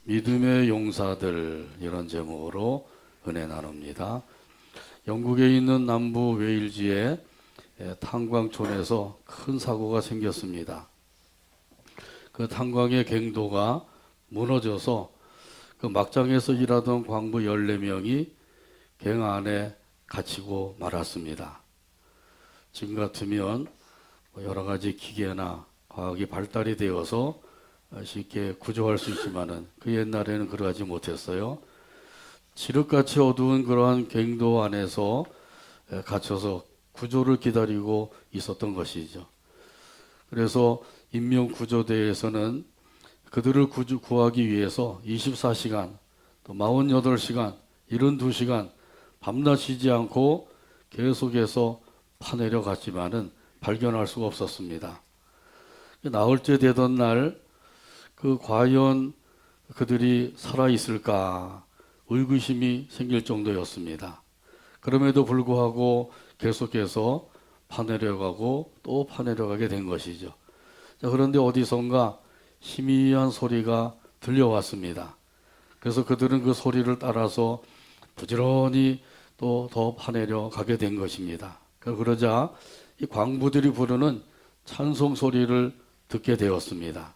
믿음의 용사들 이런 제목으로 은혜 나눕니다. 영국에 있는 남부 웨일즈의 탄광촌에서 큰 사고가 생겼습니다. 그 탄광의 갱도가 무너져서 그 막장에서 일하던 광부 14명이 갱 안에 갇히고 말았습니다. 지금 같으면 여러 가지 기계나 과학이 발달이 되어서 쉽게 구조할 수 있지만은 그 옛날에는 그러하지 못했어요. 칠흑같이 어두운 그러한 갱도 안에서 갇혀서 구조를 기다리고 있었던 것이죠. 그래서 인명구조대에서는 그들을 구하기 위해서 24시간, 또 48시간, 72시간 밤낮 쉬지 않고 계속해서 파내려 갔지만은 발견할 수가 없었습니다. 나흘째 되던 날 과연 그들이 살아있을까 의구심이 생길 정도였습니다. 그럼에도 불구하고 계속해서 파내려가고 또 파내려가게 된 것이죠. 자, 그런데 어디선가 희미한 소리가 들려왔습니다. 그래서 그들은 그 소리를 따라서 부지런히 또 더 파내려 가게 된 것입니다. 그러자 이 광부들이 부르는 찬송 소리를 듣게 되었습니다.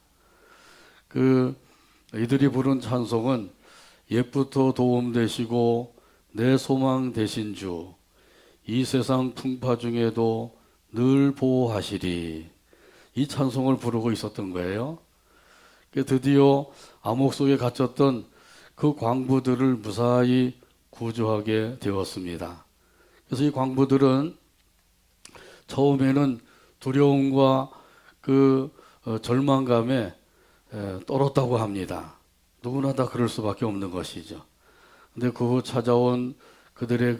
이들이 부른 찬송은 옛부터 도움 되시고 내 소망 되신 주, 이 세상 풍파 중에도 늘 보호하시리. 이 찬송을 부르고 있었던 거예요. 드디어 암흑 속에 갇혔던 그 광부들을 무사히 구조하게 되었습니다. 그래서 이 광부들은 처음에는 두려움과 절망감에 떨었다고 합니다. 누구나 다 그럴 수밖에 없는 것이죠. 근데 그 후 찾아온 그들의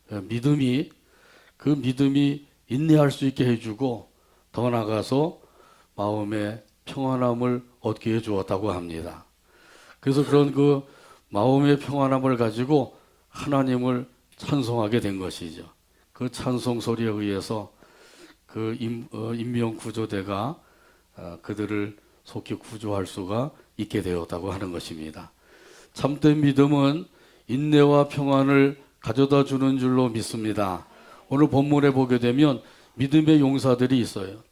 믿음이 인내할 수 있게 해주고 더 나아가서 마음의 평안함을 얻게 해주었다고 합니다. 그래서 그런 마음의 평안함을 가지고 하나님을 찬송하게 된 것이죠. 그 찬송 소리에 의해서 인명구조대가 그들을 속히 구조할 수가 있게 되었다고 하는 것입니다. 참된 믿음은 인내와 평안을 가져다 주는 줄로 믿습니다. 오늘 본문에 보게 되면 믿음의 용사들이 있어요.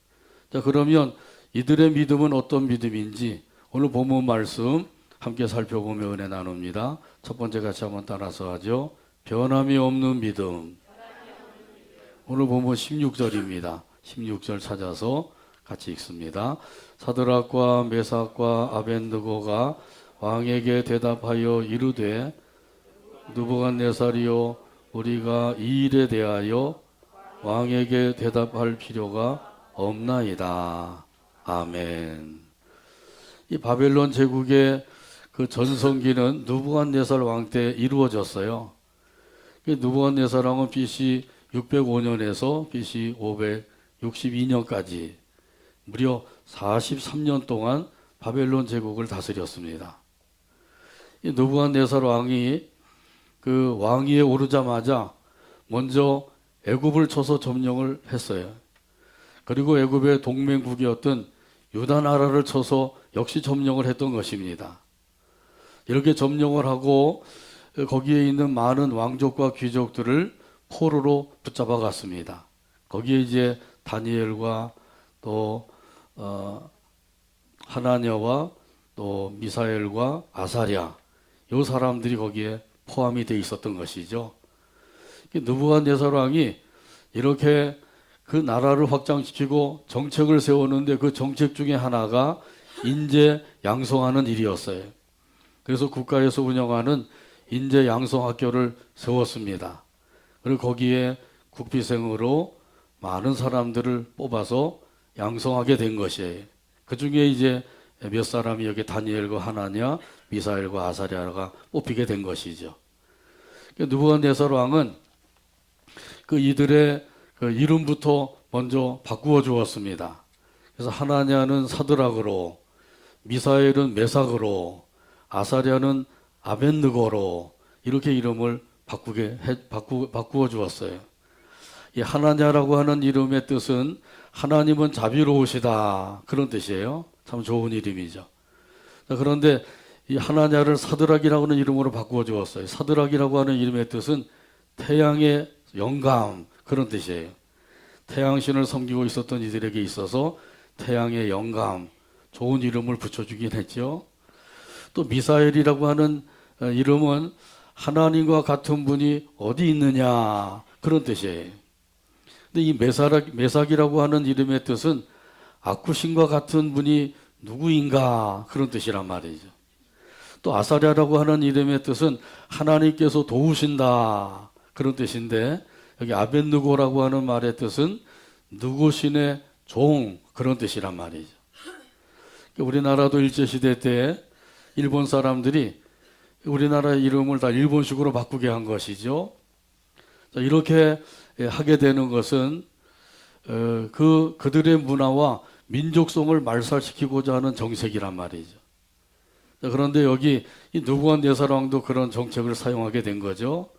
자, 그러면 이들의 믿음은 어떤 믿음인지 오늘 본문 말씀 함께 살펴보며 은혜 나눕니다. 첫 번째 같이 한번 따라서 하죠. 변함이 없는 믿음. 오늘 본문 16절입니다. 16절 찾아서 같이 읽습니다. 사드락과 메삭과 아벤느고가 왕에게 대답하여 이르되 느부갓네살이요 우리가 이 일에 대하여 왕에게 대답할 필요가 없나이다. 아멘. 이 바벨론 제국의 전성기는 느부갓네살 왕 때 이루어졌어요. 느부갓네살 왕은 BC 605년에서 BC 562년까지 무려 43년 동안 바벨론 제국을 다스렸습니다. 이 느부갓네살 왕이 왕위에 오르자마자 먼저 애굽을 쳐서 점령을 했어요. 그리고 애굽의 동맹국이었던 유다 나라를 쳐서 역시 점령을 했던 것입니다. 이렇게 점령을 하고 거기에 있는 많은 왕족과 귀족들을 포로로 붙잡아 갔습니다. 거기에 이제 다니엘과 또 하나냐와 또 미사엘과 아사랴 이 사람들이 거기에 포함이 되어 있었던 것이죠. 느부갓네살 왕이 이렇게 그 나라를 확장시키고 정책을 세우는데 그 정책 중에 하나가 인재 양성하는 일이었어요. 그래서 국가에서 운영하는 인재 양성 학교를 세웠습니다. 그리고 거기에 국비생으로 많은 사람들을 뽑아서 양성하게 된 것이에요. 그 중에 이제 몇 사람이 여기 다니엘과 하나냐, 미사엘과 아사랴가 뽑히게 된 것이죠. 느부갓네살 왕은 이들의 이름부터 먼저 바꾸어 주었습니다. 그래서 하나냐는 사드락으로, 미사엘은 메삭으로, 아사랴는 아벤느고로 이렇게 이름을 바꾸어 주었어요. 이 하나냐라고 하는 이름의 뜻은 하나님은 자비로우시다 그런 뜻이에요. 참 좋은 이름이죠. 그런데 이 하나냐를 사드락이라고 하는 이름으로 바꾸어 주었어요. 사드락이라고 하는 이름의 뜻은 태양의 영감, 그런 뜻이에요. 태양신을 섬기고 있었던 이들에게 있어서 태양의 영감, 좋은 이름을 붙여주긴 했죠. 또 미사엘이라고 하는 이름은 하나님과 같은 분이 어디 있느냐, 그런 뜻이에요. 근데 이 메삭이라고 하는 이름의 뜻은 아쿠신과 같은 분이 누구인가, 그런 뜻이란 말이죠. 또 아사랴라고 하는 이름의 뜻은 하나님께서 도우신다, 그런 뜻인데, 여기 아벳느고라고 하는 말의 뜻은 누구신의 종, 그런 뜻이란 말이죠. 우리나라도 일제시대 때 일본 사람들이 우리나라 이름을 다 일본식으로 바꾸게 한 것이죠. 이렇게 하게 되는 것은 그들의 문화와 민족성을 말살시키고자 하는 정책이란 말이죠. 그런데 여기 이 느부갓네살 왕도 그런 정책을 사용하게 된 거죠.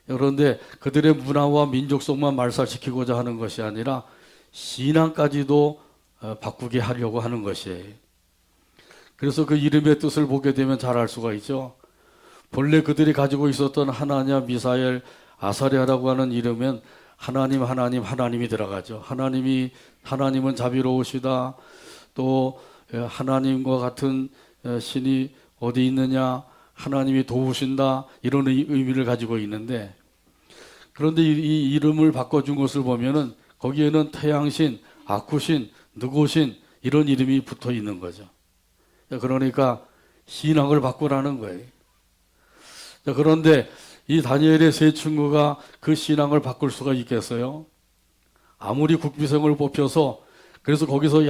그런데 그들의 문화와 민족성만 말살시키고자 하는 것이 아니라 신앙까지도 바꾸게 하려고 하는 것이에요. 그래서 그 이름의 뜻을 보게 되면 잘 알 수가 있죠. 본래 그들이 가지고 있었던 하나냐, 미사엘, 아사랴라고 하는 이름은 하나님이 들어가죠. 하나님은 자비로우시다. 또 하나님과 같은 신이 어디 있느냐, 하나님이 도우신다, 이런 의미를 가지고 있는데, 그런데 이 이름을 바꿔준 것을 보면은 거기에는 태양신, 아쿠신, 느고신, 이런 이름이 붙어 있는 거죠. 그러니까 신앙을 바꾸라는 거예요. 그런데 이 다니엘의 세 친구가 그 신앙을 바꿀 수가 있겠어요? 아무리 국비성을 뽑혀서, 그래서 거기서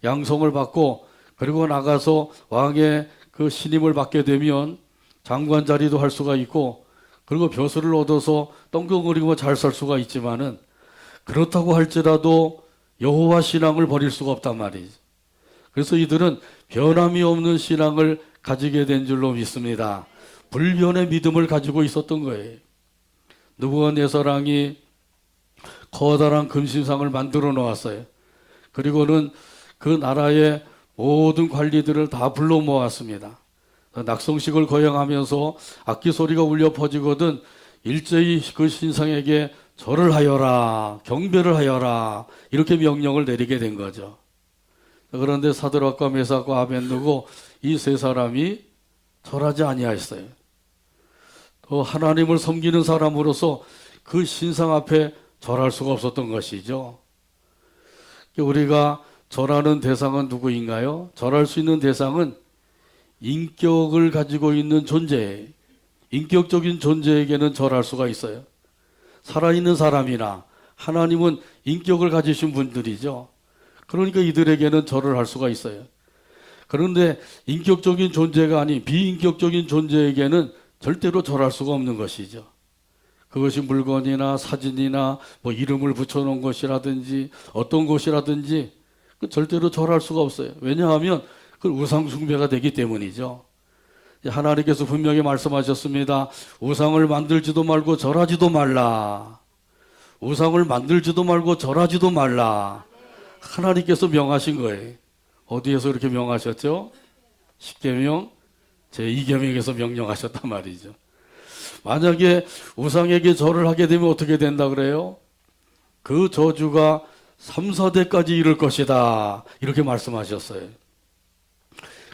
양성을 받고 그리고 나가서 왕의 그 신임을 받게 되면 장관 자리도 할 수가 있고, 그리고 벼슬을 얻어서 떵떵거리고 잘 살 수가 있지만은, 그렇다고 할지라도 여호와 신앙을 버릴 수가 없단 말이죠. 그래서 이들은 변함이 없는 신앙을 가지게 된 줄로 믿습니다. 불변의 믿음을 가지고 있었던 거예요. 느부갓네살 왕이 커다란 금신상을 만들어 놓았어요. 그리고는 그 나라의 모든 관리들을 다 불러 모았습니다. 낙성식을 거행하면서 악기 소리가 울려 퍼지거든 일제히 그 신상에게 절을 하여라, 경배를 하여라, 이렇게 명령을 내리게 된 거죠. 그런데 사드락과 메삭과 아벳느고 이 세 사람이 절하지 아니하였어요. 또 하나님을 섬기는 사람으로서 그 신상 앞에 절할 수가 없었던 것이죠. 우리가 절하는 대상은 누구인가요? 절할 수 있는 대상은 인격을 가지고 있는 존재, 인격적인 존재에게는 절할 수가 있어요. 살아있는 사람이나 하나님은 인격을 가지신 분들이죠. 그러니까 이들에게는 절을 할 수가 있어요. 그런데 인격적인 존재가 아닌 비인격적인 존재에게는 절대로 절할 수가 없는 것이죠. 그것이 물건이나 사진이나 뭐 이름을 붙여놓은 것이라든지 어떤 것이라든지 절대로 절할 수가 없어요. 왜냐하면 그 우상숭배가 되기 때문이죠. 하나님께서 분명히 말씀하셨습니다. 우상을 만들지도 말고 절하지도 말라. 우상을 만들지도 말고 절하지도 말라. 하나님께서 명하신 거예요. 어디에서 그렇게 명하셨죠? 십계명 제2계명에서 명령하셨단 말이죠. 만약에 우상에게 절을 하게 되면 어떻게 된다 그래요? 그 저주가 3, 4대까지 이를 것이다, 이렇게 말씀하셨어요.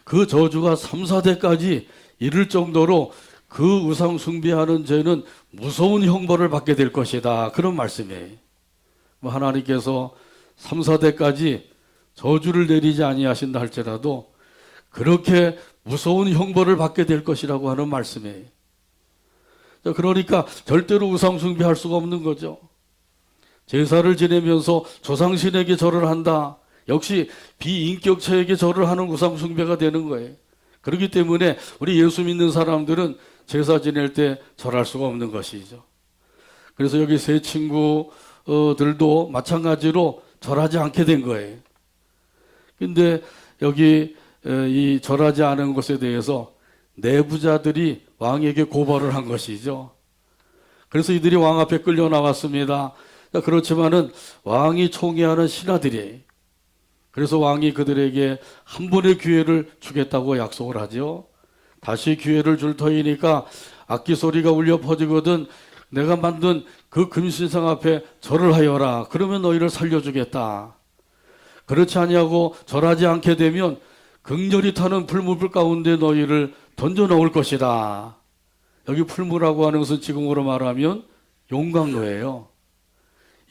그 저주가 3, 4대까지 이를 정도로 그 우상 숭배하는 죄는 무서운 형벌을 받게 될 것이다, 그런 말씀이에요. 하나님께서 3, 4대까지 저주를 내리지 아니하신다 할지라도 그렇게 무서운 형벌을 받게 될 것이라고 하는 말씀이에요. 그러니까 절대로 우상 숭배할 수가 없는 거죠. 제사를 지내면서 조상신에게 절을 한다, 역시 비인격체에게 절을 하는 우상 숭배가 되는 거예요. 그렇기 때문에 우리 예수 믿는 사람들은 제사 지낼 때 절할 수가 없는 것이죠. 그래서 여기 세 친구들도 마찬가지로 절하지 않게 된 거예요. 근데 여기 이 절하지 않은 것에 대해서 내부자들이 왕에게 고발을 한 것이죠. 그래서 이들이 왕 앞에 끌려 나왔습니다. 그렇지만은 왕이 총애하는 신하들이에요. 그래서 왕이 그들에게 한 번의 기회를 주겠다고 약속을 하죠. 다시 기회를 줄 터이니까 악기 소리가 울려 퍼지거든 내가 만든 그 금신상 앞에 절을 하여라. 그러면 너희를 살려주겠다. 그렇지 아니하고 절하지 않게 되면 극렬히 타는 풀무불 가운데 너희를 던져 넣을 것이다. 여기 풀무라고 하는 것은 지금으로 말하면 용광로예요.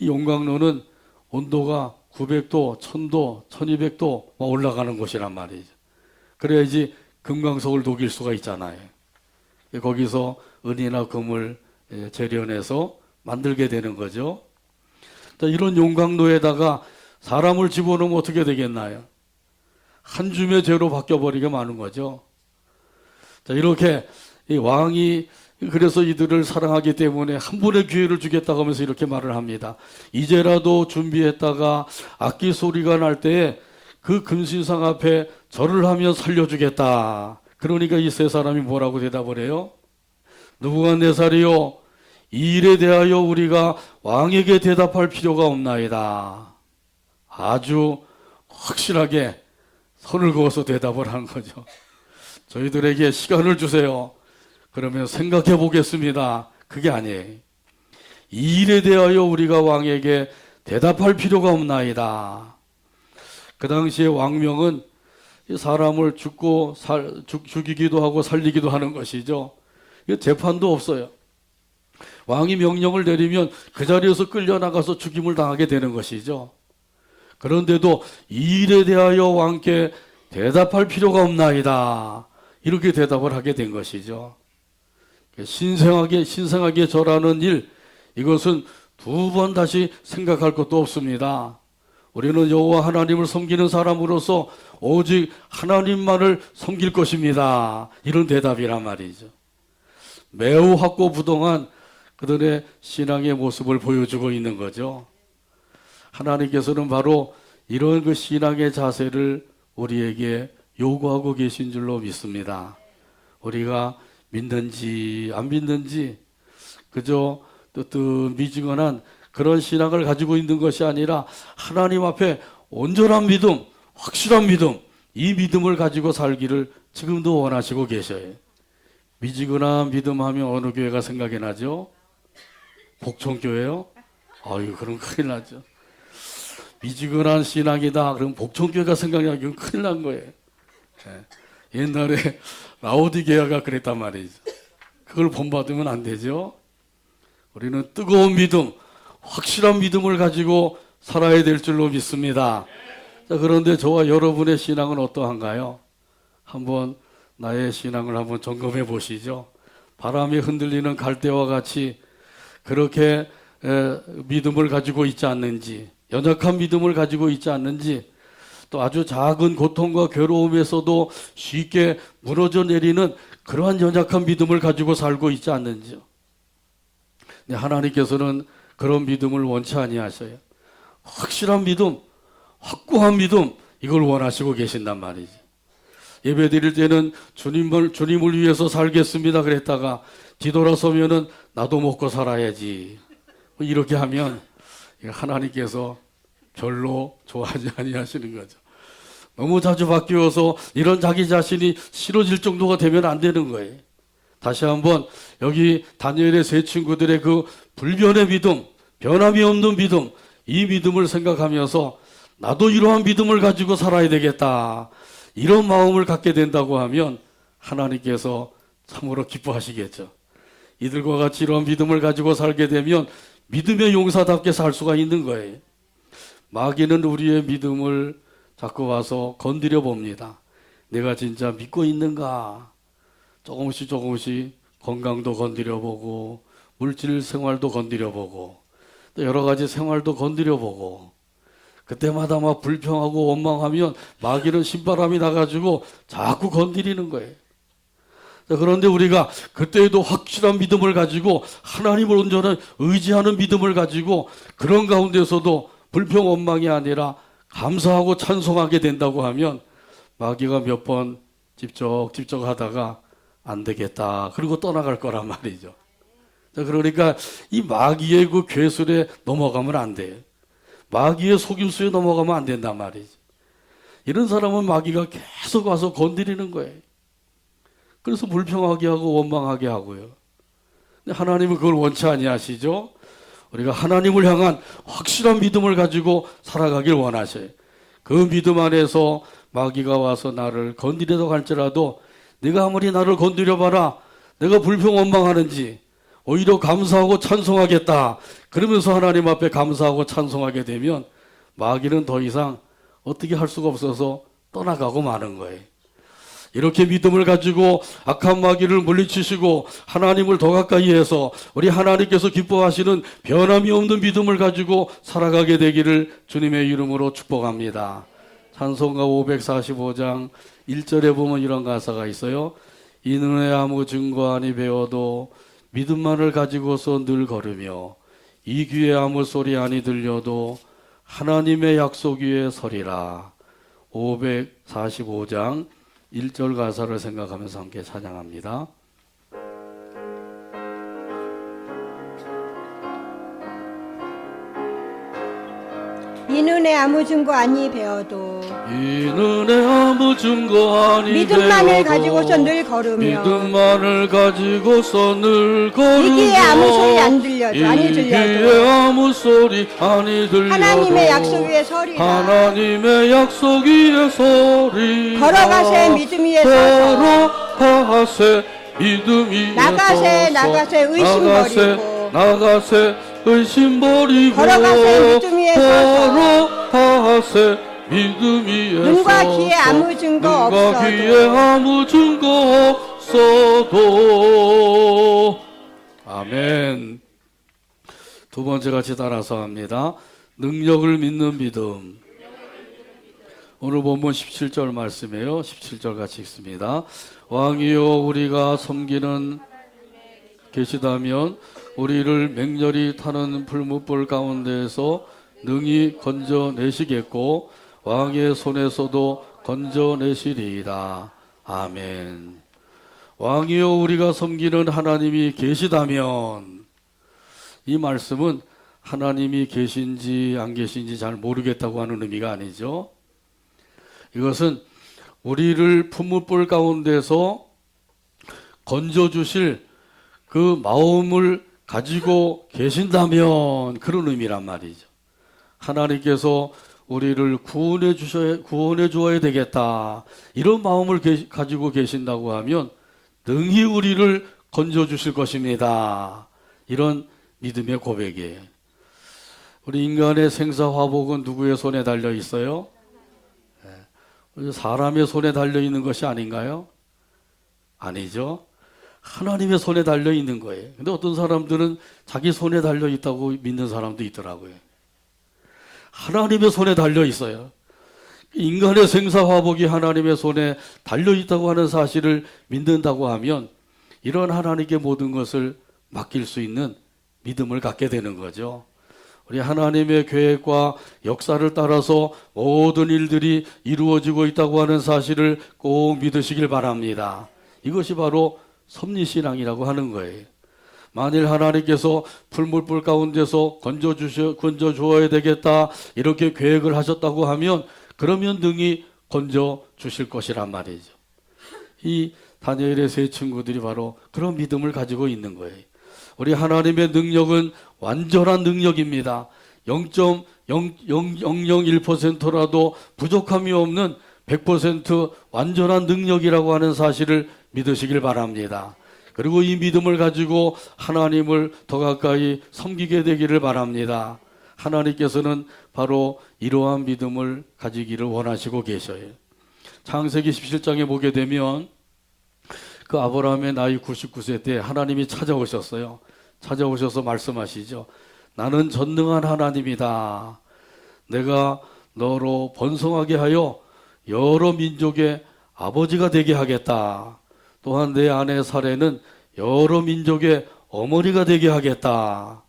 이 용광로는 온도가 900도, 1000도, 1200도 올라가는 곳이란 말이죠. 그래야지 금강석을 녹일 수가 있잖아요. 거기서 은이나 금을 재련해서 만들게 되는 거죠. 이런 용광로에다가 사람을 집어넣으면 어떻게 되겠나요? 한 줌의 죄로 바뀌어버리게 마는 거죠. 이렇게 이 왕이 그래서 이들을 사랑하기 때문에 한 번의 기회를 주겠다고 하면서 이렇게 말을 합니다. 이제라도 준비했다가 악기 소리가 날 때에 그 금신상 앞에 절을 하면 살려주겠다. 그러니까 이 세 사람이 뭐라고 대답을 해요? 느부갓네살이요, 이 일에 대하여 우리가 왕에게 대답할 필요가 없나이다. 아주 확실하게 선을 그어서 대답을 하는 거죠. 저희들에게 시간을 주세요. 그러면 생각해 보겠습니다. 그게 아니에요. 이 일에 대하여 우리가 왕에게 대답할 필요가 없나이다. 그 당시에 왕명은 사람을 죽이기도 하고 살리기도 하는 것이죠. 재판도 없어요. 왕이 명령을 내리면 그 자리에서 끌려나가서 죽임을 당하게 되는 것이죠. 그런데도 이 일에 대하여 왕께 대답할 필요가 없나이다. 이렇게 대답을 하게 된 것이죠. 신성하게 절하는 일, 이것은 두 번 다시 생각할 것도 없습니다. 우리는 여호와 하나님을 섬기는 사람으로서 오직 하나님만을 섬길 것입니다. 이런 대답이란 말이죠. 매우 확고부동한 그들의 신앙의 모습을 보여주고 있는 거죠. 하나님께서는 바로 이런 그 신앙의 자세를 우리에게 요구하고 계신 줄로 믿습니다. 우리가 믿는지 안 믿는지 그저 미지근한 그런 신앙을 가지고 있는 것이 아니라 하나님 앞에 온전한 믿음, 확실한 믿음, 이 믿음을 가지고 살기를 지금도 원하시고 계셔요. 미지근한 믿음 하면 어느 교회가 생각이 나죠? 복촌교회요? 아유, 그럼 큰일 나죠. 미지근한 신앙이다. 그럼 복촌교회가 생각이 나면 큰일 난 거예요. 옛날에 라오디게아가 그랬단 말이죠. 그걸 본받으면 안 되죠. 우리는 뜨거운 믿음, 확실한 믿음을 가지고 살아야 될 줄로 믿습니다. 자, 그런데 저와 여러분의 신앙은 어떠한가요? 한번 나의 신앙을 한번 점검해 보시죠. 바람에 흔들리는 갈대와 같이 그렇게 믿음을 가지고 있지 않는지, 연약한 믿음을 가지고 있지 않는지, 또 아주 작은 고통과 괴로움에서도 쉽게 무너져 내리는 그러한 연약한 믿음을 가지고 살고 있지 않는지요. 하나님께서는 그런 믿음을 원치 아니하셔요. 확실한 믿음, 확고한 믿음, 이걸 원하시고 계신단 말이지. 예배 드릴 때는 주님을 위해서 살겠습니다 그랬다가 뒤돌아서면은 나도 먹고 살아야지. 이렇게 하면 하나님께서 별로 좋아하지 아니하시는 거죠. 너무 자주 바뀌어서 이런 자기 자신이 싫어질 정도가 되면 안 되는 거예요. 다시 한번 여기 다니엘의 세 친구들의 그 불변의 믿음, 변함이 없는 믿음, 이 믿음을 생각하면서 나도 이러한 믿음을 가지고 살아야 되겠다. 이런 마음을 갖게 된다고 하면 하나님께서 참으로 기뻐하시겠죠. 이들과 같이 이런 믿음을 가지고 살게 되면 믿음의 용사답게 살 수가 있는 거예요. 마귀는 우리의 믿음을 자꾸 와서 건드려 봅니다. 내가 진짜 믿고 있는가? 조금씩 건강도 건드려 보고 물질 생활도 건드려 보고 또 여러 가지 생활도 건드려 보고 그때마다 막 불평하고 원망하면 마귀는 신바람이 나가지고 자꾸 건드리는 거예요. 그런데 우리가 그때에도 확실한 믿음을 가지고 하나님을 온전히 의지하는 믿음을 가지고 그런 가운데서도 불평 원망이 아니라 감사하고 찬송하게 된다고 하면 마귀가 몇 번 집적 하다가 안 되겠다 그리고 떠나갈 거란 말이죠. 그러니까 이 마귀의 그 괴술에 넘어가면 안 돼요. 마귀의 속임수에 넘어가면 안 된단 말이죠. 이런 사람은 마귀가 계속 와서 건드리는 거예요. 그래서 불평하게 하고 원망하게 하고요. 근데 하나님은 그걸 원치 아니하시죠. 우리가 하나님을 향한 확실한 믿음을 가지고 살아가길 원하셔요. 그 믿음 안에서 마귀가 와서 나를 건드려도 갈지라도 네가 아무리 나를 건드려봐라. 내가 불평 원망하는지 오히려 감사하고 찬송하겠다. 그러면서 하나님 앞에 감사하고 찬송하게 되면 마귀는 더 이상 어떻게 할 수가 없어서 떠나가고 마는 거예요. 이렇게 믿음을 가지고 악한 마귀를 물리치시고 하나님을 더 가까이 해서 우리 하나님께서 기뻐하시는 변함이 없는 믿음을 가지고 살아가게 되기를 주님의 이름으로 축복합니다. 찬송가 545장 1절에 보면 이런 가사가 있어요. 이 눈에 아무 증거 아니 배워도 믿음만을 가지고서 늘 걸으며 이 귀에 아무 소리 아니 들려도 하나님의 약속 위에 서리라. 545장 1절 가사를 생각하면서 함께 찬양합니다. 이 눈에 아무 증거 아니 배워도 이 눈에 아무 증거 아니 믿음만을 배워도 가지고서 늘 걸으며 믿음만을 가지고서 늘 걸으며 이 귀에 아무 소리 안 들려도 아니 이 귀에 들려도 아무 소리 아니 들려도 하나님의 약속 위에 서리라. 하나님의 약속 위에 서리 걸어가세 믿음 위에 서서 걸어가세 믿음 위에 나가세 서서 나가세 의심 버리고 나가세 의심 버리고 걸어가세 믿음 위에 서서 걸어가세 믿음 위에 눈과 서서 귀에 아무 증거 눈과 없어도 귀에 아무 증거 없어도 아멘. 두 번째 같이 따라서 합니다. 능력을 믿는 믿음. 오늘 본문 17절 말씀이에요. 17절 같이 읽습니다. 왕이여 우리가 섬기는 계시다면 우리를 맹렬히 타는 불뭇불 가운데에서 능히 건져내시겠고 왕의 손에서도 건져내시리이다. 아멘. 왕이여 우리가 섬기는 하나님이 계시다면, 이 말씀은 하나님이 계신지 안 계신지 잘 모르겠다고 하는 의미가 아니죠. 이것은 우리를 풀무불 가운데서 건져주실 그 마음을 가지고 계신다면 그런 의미란 말이죠. 하나님께서 우리를 구원해 주어야 되겠다. 이런 마음을 가지고 계신다고 하면 능히 우리를 건져 주실 것입니다. 이런 믿음의 고백이에요. 우리 인간의 생사화복은 누구의 손에 달려 있어요? 사람의 손에 달려 있는 것이 아닌가요? 아니죠. 하나님의 손에 달려 있는 거예요. 근데 어떤 사람들은 자기 손에 달려 있다고 믿는 사람도 있더라고요. 하나님의 손에 달려 있어요. 인간의 생사화복이 하나님의 손에 달려 있다고 하는 사실을 믿는다고 하면 이런 하나님께 모든 것을 맡길 수 있는 믿음을 갖게 되는 거죠. 우리 하나님의 계획과 역사를 따라서 모든 일들이 이루어지고 있다고 하는 사실을 꼭 믿으시길 바랍니다. 이것이 바로 섭리신앙이라고 하는 거예요. 만일 하나님께서 풀물불 가운데서 건져 주어야 되겠다 이렇게 계획을 하셨다고 하면 그러면 능히 건져 주실 것이란 말이죠. 이 다니엘의 세 친구들이 바로 그런 믿음을 가지고 있는 거예요. 우리 하나님의 능력은 완전한 능력입니다. 0.001%라도 부족함이 없는 100% 완전한 능력이라고 하는 사실을 믿으시길 바랍니다. 그리고 이 믿음을 가지고 하나님을 더 가까이 섬기게 되기를 바랍니다. 하나님께서는 바로 이러한 믿음을 가지기를 원하시고 계셔요. 창세기 17장에 보게 되면 그 아브라함의 나이 99세 때 하나님이 찾아오셨어요. 찾아오셔서 말씀하시죠. 나는 전능한 하나님이다. 내가 너로 번성하게 하여 여러 민족의 아버지가 되게 하겠다. 또한 내 아내 사레는 여러 민족의 어머니가 되게 하겠다.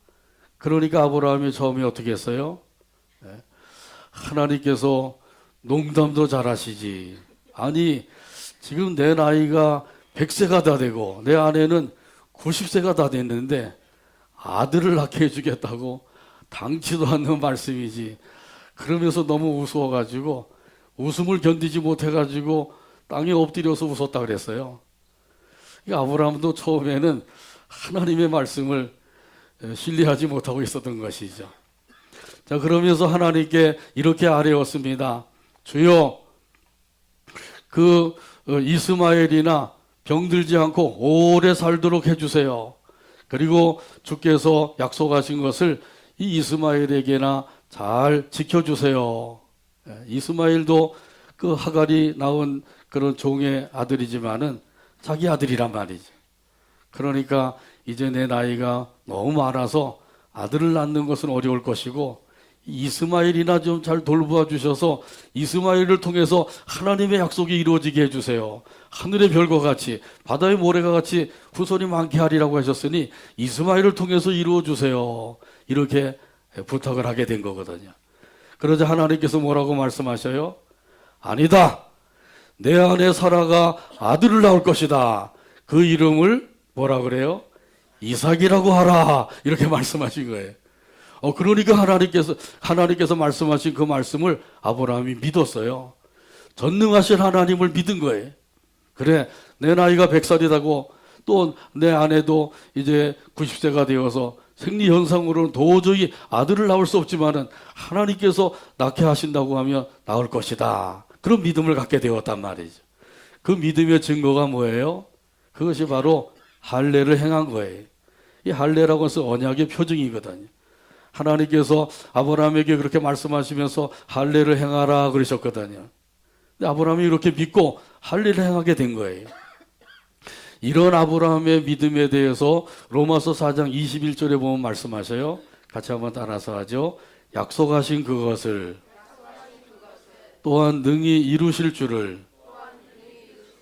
그러니까 아브라함이 처음에 어떻게 했어요? 하나님께서 농담도 잘하시지. 아니 지금 내 나이가 100세가 다 되고 내 아내는 90세가 다 됐는데 아들을 낳게 해주겠다고 당치도 않는 말씀이지. 그러면서 너무 우스워가지고 웃음을 견디지 못해가지고 땅에 엎드려서 웃었다 그랬어요. 이 아브라함도 처음에는 하나님의 말씀을 신뢰하지 못하고 있었던 것이죠. 자, 그러면서 하나님께 이렇게 아뢰었습니다. 주여, 이스마엘이나 병들지 않고 오래 살도록 해주세요. 그리고 주께서 약속하신 것을 이 이스마엘에게나 잘 지켜주세요. 이스마엘도 그 하갈이 낳은 그런 종의 아들이지만은 자기 아들이란 말이죠. 그러니까 이제 내 나이가 너무 많아서 아들을 낳는 것은 어려울 것이고 이스마엘이나 좀 잘 돌보아 주셔서 이스마엘을 통해서 하나님의 약속이 이루어지게 해주세요. 하늘의 별과 같이 바다의 모래가 같이 후손이 많게 하리라고 하셨으니 이스마엘을 통해서 이루어 주세요. 이렇게 부탁을 하게 된 거거든요. 그러자 하나님께서 뭐라고 말씀하셔요? 아니다. 내 아내 사라가 아들을 낳을 것이다. 그 이름을 뭐라 그래요? 이삭이라고 하라. 이렇게 말씀하신 거예요. 그러니까 하나님께서 말씀하신 그 말씀을 아브라함이 믿었어요. 전능하신 하나님을 믿은 거예요. 그래, 내 나이가 100살이라고 또 내 아내도 이제 90세가 되어서 생리 현상으로는 도저히 아들을 낳을 수 없지만은 하나님께서 낳게 하신다고 하면 낳을 것이다. 그런 믿음을 갖게 되었단 말이죠. 그 믿음의 증거가 뭐예요? 그것이 바로 할례를 행한 거예요. 이 할례라고 해서 언약의 표징이거든요. 하나님께서 아브라함에게 그렇게 말씀하시면서 할례를 행하라 그러셨거든요. 근데 아브라함이 이렇게 믿고 할례를 행하게 된 거예요. 이런 아브라함의 믿음에 대해서 로마서 4장 21절에 보면 말씀하셔요. 같이 한번 따라서 하죠. 약속하신 그것을 또한 능히 이루실 줄을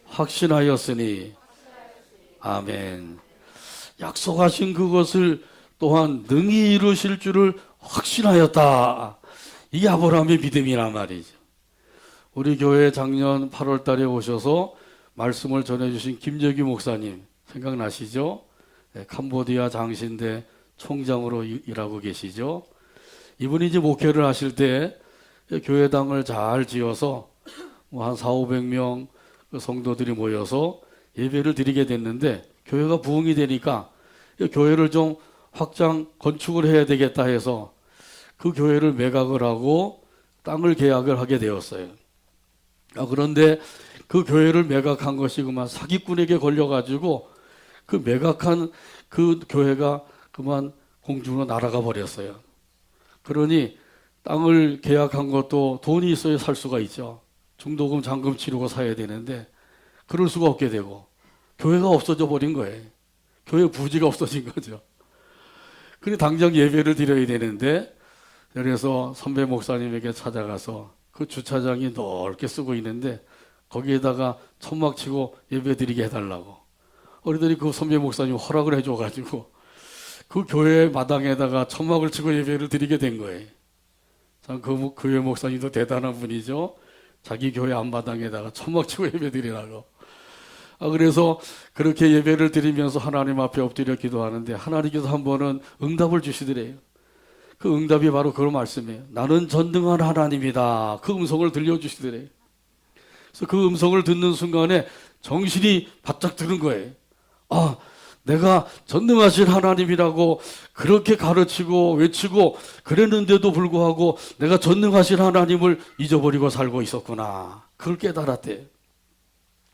확신하였으니 아멘. 약속하신 그것을 또한 능히 이루실 줄을 확신하였다. 이게 아브라함의 믿음이란 말이죠. 우리 교회 작년 8월 달에 오셔서 말씀을 전해주신 김재규 목사님 생각나시죠? 캄보디아 장신대 총장으로 일하고 계시죠? 이분이 이제 목회를 하실 때 교회당을 잘 지어서 한 400~500명 성도들이 모여서 예배를 드리게 됐는데 교회가 부흥이 되니까 교회를 좀 확장 건축을 해야 되겠다 해서 그 교회를 매각을 하고 땅을 계약을 하게 되었어요. 그런데 그 교회를 매각한 것이 그만 사기꾼에게 걸려가지고 그 매각한 그 교회가 그만 공중으로 날아가 버렸어요. 그러니 땅을 계약한 것도 돈이 있어야 살 수가 있죠. 중도금 잔금 치르고 사야 되는데 그럴 수가 없게 되고 교회가 없어져 버린 거예요. 교회 부지가 없어진 거죠. 그래 당장 예배를 드려야 되는데 그래서 선배 목사님에게 찾아가서 그 주차장이 넓게 쓰고 있는데 거기에다가 천막 치고 예배 드리게 해달라고. 어리더니 그 선배 목사님 허락을 해줘가지고 그 교회 마당에다가 천막을 치고 예배를 드리게 된 거예요. 참 그 교회 목사님도 대단한 분이죠. 자기 교회 앞마당에다가 천막 치고 예배 드리라고. 그래서 그렇게 예배를 드리면서 하나님 앞에 엎드려 기도하는데 하나님께서 한 번은 응답을 주시더래요. 그 응답이 바로 그런 말씀이에요. 나는 전능한 하나님이다. 그 음성을 들려주시더래요. 그래서 그 음성을 듣는 순간에 정신이 바짝 드는 거예요. 내가 전능하신 하나님이라고 그렇게 가르치고 외치고 그랬는데도 불구하고 내가 전능하신 하나님을 잊어버리고 살고 있었구나. 그걸 깨달았대요.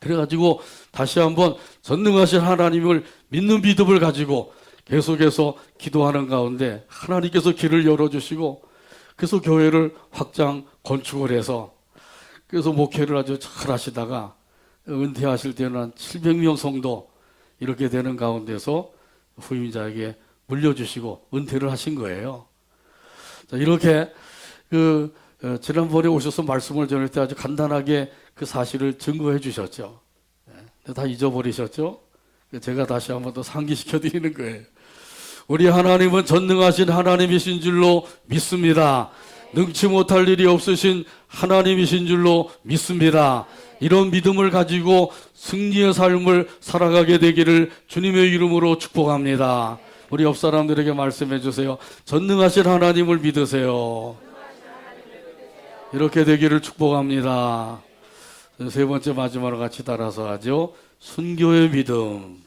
그래가지고 다시 한번 전능하신 하나님을 믿는 믿음을 가지고 계속해서 기도하는 가운데 하나님께서 길을 열어주시고 그래서 교회를 확장 건축을 해서 그래서 목회를 아주 잘 하시다가 은퇴하실 때는 한 700명 성도 이렇게 되는 가운데서 후임자에게 물려주시고 은퇴를 하신 거예요. 자, 이렇게 지난번에 오셔서 말씀을 전할 때 아주 간단하게 그 사실을 증거해 주셨죠. 다 잊어버리셨죠? 제가 다시 한번 더 상기시켜 드리는 거예요. 우리 하나님은 전능하신 하나님이신 줄로 믿습니다. 능치 못할 일이 없으신 하나님이신 줄로 믿습니다. 이런 믿음을 가지고 승리의 삶을 살아가게 되기를 주님의 이름으로 축복합니다. 우리 옆 사람들에게 말씀해 주세요. 전능하신 하나님을 믿으세요. 이렇게 되기를 축복합니다. 세 번째 마지막으로 같이 따라서 하죠. 순교의 믿음.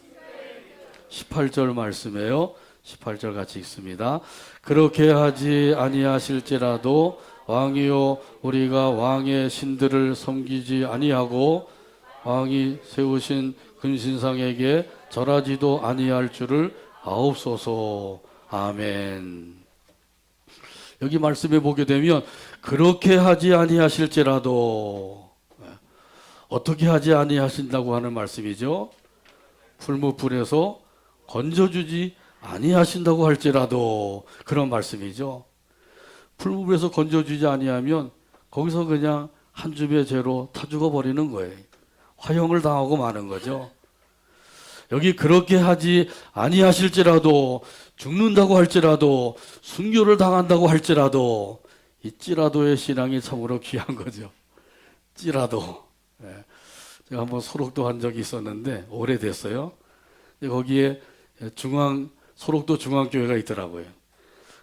18절 말씀이에요. 18절 같이 읽습니다. 그렇게 하지 아니하실지라도 왕이요 우리가 왕의 신들을 섬기지 아니하고 왕이 세우신 근신상에게 절하지도 아니할 줄을 아옵소서. 아멘. 여기 말씀해 보게 되면 그렇게 하지 아니하실지라도, 어떻게 하지 아니하신다고 하는 말씀이죠. 풀무불에서 건져주지 아니하신다고 할지라도, 그런 말씀이죠. 풀무불에서 건져주지 아니하면 거기서 그냥 한 줌의 죄로 타 죽어버리는 거예요. 화형을 당하고 마는 거죠. 여기 그렇게 하지 아니하실지라도, 죽는다고 할지라도, 순교를 당한다고 할지라도, 이 찌라도의 신앙이 참으로 귀한 거죠. 찌라도. 제가 한번 소록도 한 적이 있었는데 오래됐어요. 근데 거기에 소록도 중앙교회가 있더라고요.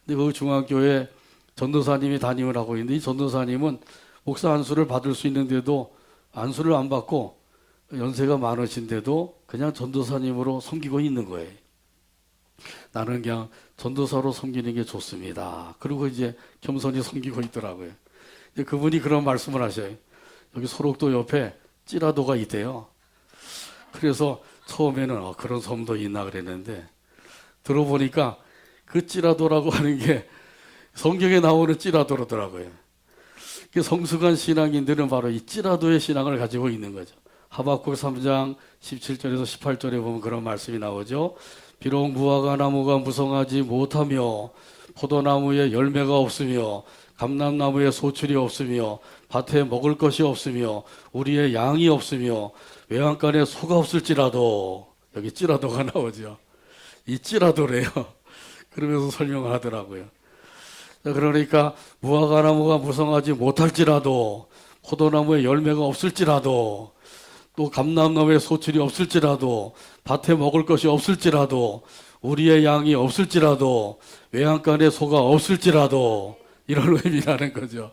근데 거기 중앙교회 전도사님이 담임을 하고 있는데, 이 전도사님은 목사 안수를 받을 수 있는데도 안수를 안 받고 연세가 많으신데도 그냥 전도사님으로 섬기고 있는 거예요. 나는 그냥 전도사로 섬기는 게 좋습니다. 그리고 이제 겸손히 섬기고 있더라고요. 근데 그분이 그런 말씀을 하셔요. 여기 소록도 옆에 찌라도가 있대요. 그래서 처음에는 그런 섬도 있나 그랬는데, 들어보니까 그 찌라도라고 하는 게 성경에 나오는 찌라도라더라고요. 성숙한 신앙인들은 바로 이 찌라도의 신앙을 가지고 있는 거죠. 하박국 3장 17절에서 18절에 보면 그런 말씀이 나오죠. 비록 무화과 나무가 무성하지 못하며 포도나무에 열매가 없으며 감람나무에 소출이 없으며 밭에 먹을 것이 없으며 우리의 양이 없으며 외양간에 소가 없을지라도, 여기 찌라도가 나오죠. 이 찌라도래요. 그러면서 설명을 하더라고요. 그러니까 무화과 나무가 무성하지 못할지라도, 포도나무에 열매가 없을지라도, 또 감람나무에 소출이 없을지라도, 밭에 먹을 것이 없을지라도, 우리의 양이 없을지라도, 외양간에 소가 없을지라도, 이런 의미라는 거죠.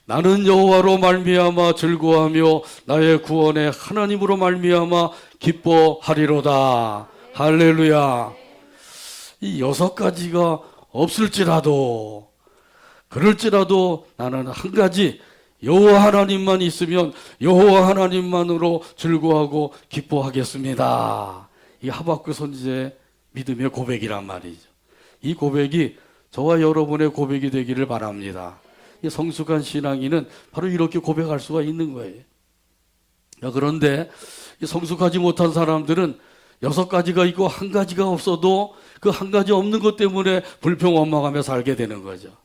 나는 여호와로 말미암아 즐거워하며 나의 구원의 하나님으로 말미암아 기뻐하리로다. 할렐루야. 이 6가지가 없을지라도, 그럴지라도 나는 한 가지, 여호와 하나님만 있으면 여호와 하나님만으로 즐거워하고 기뻐하겠습니다. 이 하박국 선지자의 믿음의 고백이란 말이죠. 이 고백이 저와 여러분의 고백이 되기를 바랍니다. 이 성숙한 신앙인은 바로 이렇게 고백할 수가 있는 거예요. 그런데 이 성숙하지 못한 사람들은 6가지가 있고 한 가지가 없어도 그 한 가지 없는 것 때문에 불평 원망하며 살게 되는 거죠.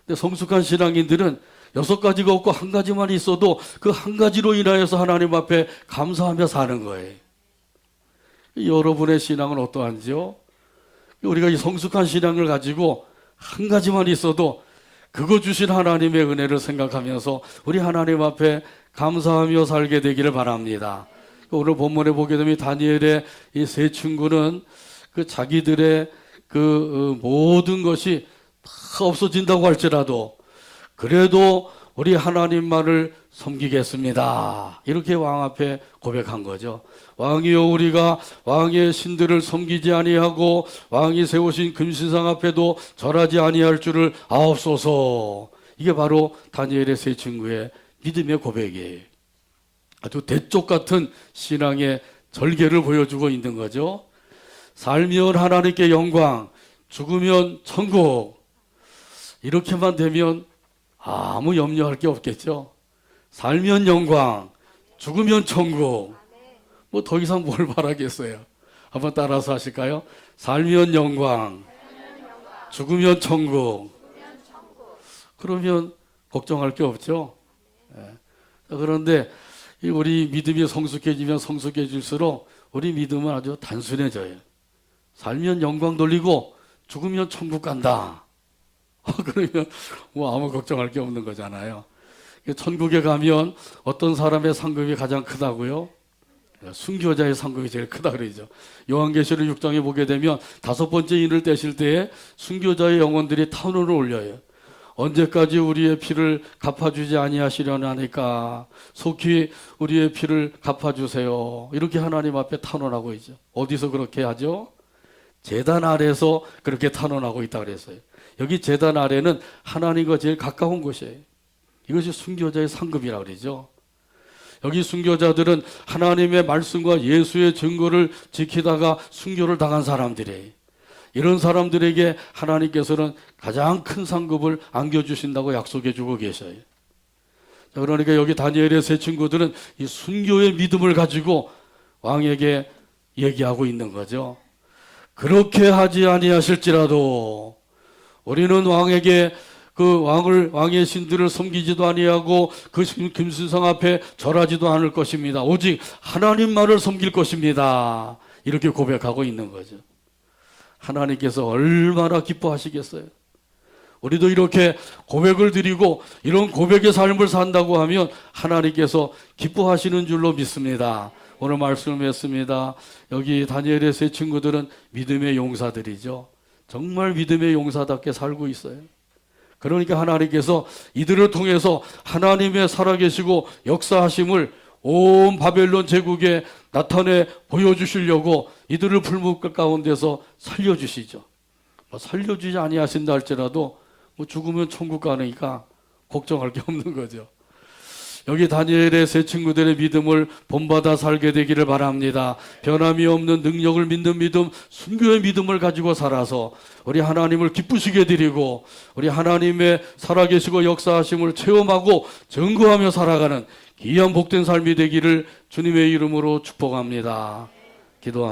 근데 성숙한 신앙인들은 6가지가 없고 한 가지만 있어도 그 한 가지로 인하여서 하나님 앞에 감사하며 사는 거예요. 여러분의 신앙은 어떠한지요? 우리가 이 성숙한 신앙을 가지고 한 가지만 있어도 그거 주신 하나님의 은혜를 생각하면서 우리 하나님 앞에 감사하며 살게 되기를 바랍니다. 오늘 본문에 보게 되면 다니엘의 이 세 친구는 그 자기들의 그 모든 것이 다 없어진다고 할지라도 그래도 우리 하나님만을 섬기겠습니다. 이렇게 왕 앞에 고백한 거죠. 왕이여 우리가 왕의 신들을 섬기지 아니하고 왕이 세우신 금신상 앞에도 절하지 아니할 줄을 아옵소서. 이게 바로 다니엘의 세 친구의 믿음의 고백이에요. 아주 대쪽 같은 신앙의 절개를 보여주고 있는 거죠. 살면 하나님께 영광, 죽으면 천국. 이렇게만 되면 아무 염려할 게 없겠죠. 살면 영광, 죽으면 천국. 뭐 더 이상 뭘 바라겠어요. 한번 따라서 하실까요? 살면 영광, 죽으면 천국. 그러면 걱정할 게 없죠. 그런데 우리 믿음이 성숙해지면 성숙해질수록 우리 믿음은 아주 단순해져요. 살면 영광 돌리고 죽으면 천국 간다. 그러면 뭐 아무 걱정할 게 없는 거잖아요. 천국에 가면 어떤 사람의 상급이 가장 크다고요? 순교자의 상급이 제일 크다 그러죠. 요한계시록 6장에 보게 되면 5번째 인을 떼실 때에 순교자의 영혼들이 탄원을 올려요. 언제까지 우리의 피를 갚아주지 아니하시려나니까 속히 우리의 피를 갚아주세요. 이렇게 하나님 앞에 탄원하고 있죠. 어디서 그렇게 하죠? 제단 아래에서 그렇게 탄원하고 있다 그랬어요. 여기 제단 아래는 하나님과 제일 가까운 곳이에요. 이것이 순교자의 상급이라고 그러죠. 여기 순교자들은 하나님의 말씀과 예수의 증거를 지키다가 순교를 당한 사람들이에요. 이런 사람들에게 하나님께서는 가장 큰 상급을 안겨주신다고 약속해 주고 계셔요. 그러니까 여기 다니엘의 세 친구들은 이 순교의 믿음을 가지고 왕에게 얘기하고 있는 거죠. 그렇게 하지 아니하실지라도 우리는 왕에게 왕의 신들을 섬기지도 아니하고 그 금신상 앞에 절하지도 않을 것입니다. 오직 하나님만을 섬길 것입니다. 이렇게 고백하고 있는 거죠. 하나님께서 얼마나 기뻐하시겠어요. 우리도 이렇게 고백을 드리고 이런 고백의 삶을 산다고 하면 하나님께서 기뻐하시는 줄로 믿습니다. 오늘 말씀을 했습니다. 여기 다니엘의 세 친구들은 믿음의 용사들이죠. 정말 믿음의 용사답게 살고 있어요. 그러니까 하나님께서 이들을 통해서 하나님의 살아계시고 역사하심을 온 바벨론 제국에 나타내 보여주시려고 이들을 불묵 가운데서 살려주시죠. 살려주지 아니하신다 할지라도 죽으면 천국 가니까 걱정할 게 없는 거죠. 여기 다니엘의 세 친구들의 믿음을 본받아 살게 되기를 바랍니다. 변함이 없는 능력을 믿는 믿음, 순교의 믿음을 가지고 살아서 우리 하나님을 기쁘시게 드리고 우리 하나님의 살아계시고 역사하심을 체험하고 증거하며 살아가는 귀한 복된 삶이 되기를 주님의 이름으로 축복합니다. 기도합니다.